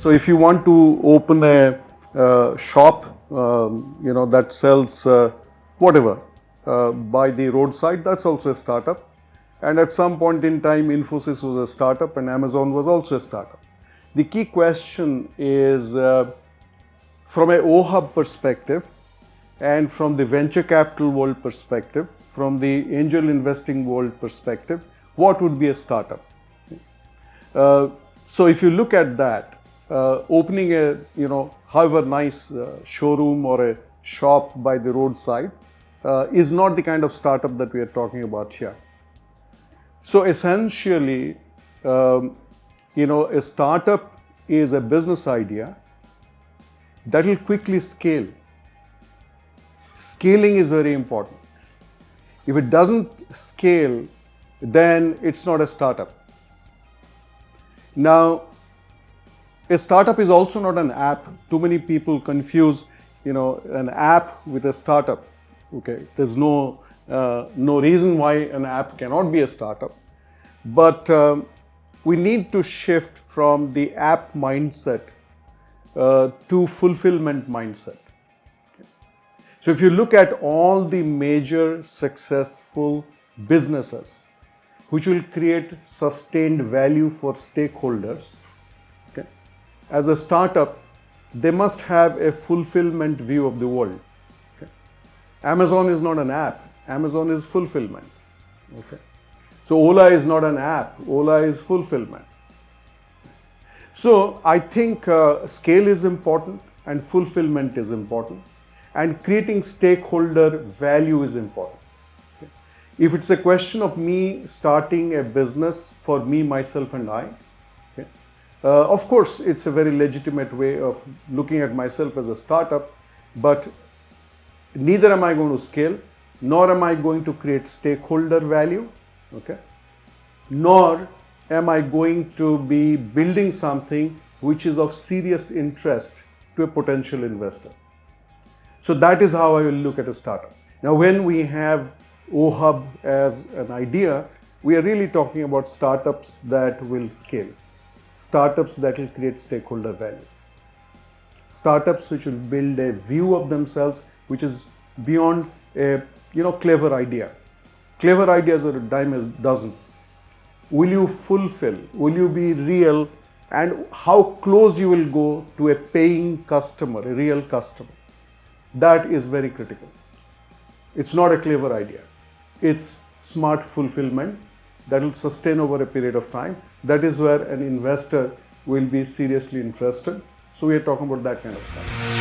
So if you want to open a shop, that sells whatever by the roadside, that's also a startup. And at some point in time, Infosys was a startup and Amazon was also a startup. The key question is from a O-Hub perspective and from the venture capital world perspective, from the angel investing world perspective, what would be a startup? So if you look at that, opening a however nice showroom or a shop by the roadside is not the kind of startup that we are talking about here. So essentially, a startup is a business idea that will quickly scale. Scaling is very important. If it doesn't scale, then it's not a startup. Now, a startup is also not an app. Too many people confuse, an app with a startup. Okay, there's no reason why an app cannot be a startup, but we need to shift from the app mindset to fulfillment mindset. Okay. So if you look at all the major successful businesses which will create sustained value for stakeholders, okay, as a startup, they must have a fulfillment view of the world. Okay. Amazon is not an app. Amazon is fulfillment. Okay. So Ola is not an app. Ola is fulfillment. So I think scale is important and fulfillment is important, and creating stakeholder value is important. Okay. If it's a question of me starting a business for me, myself and I, okay, of course it's a very legitimate way of looking at myself as a startup, but neither am I going to scale, nor am I going to create stakeholder value, okay, nor am I going to be building something which is of serious interest to a potential investor. So that is how I will look at a startup. Now, when we have O-Hub as an idea, we are really talking about startups that will scale, startups that will create stakeholder value, startups which will build a view of themselves which is beyond a clever idea. Clever ideas are a dime a dozen. Will you fulfill? Will you be real? And how close you will go to a paying customer, a real customer? That is very critical. It's not a clever idea. It's smart fulfillment that will sustain over a period of time. That is where an investor will be seriously interested. So we are talking about that kind of stuff.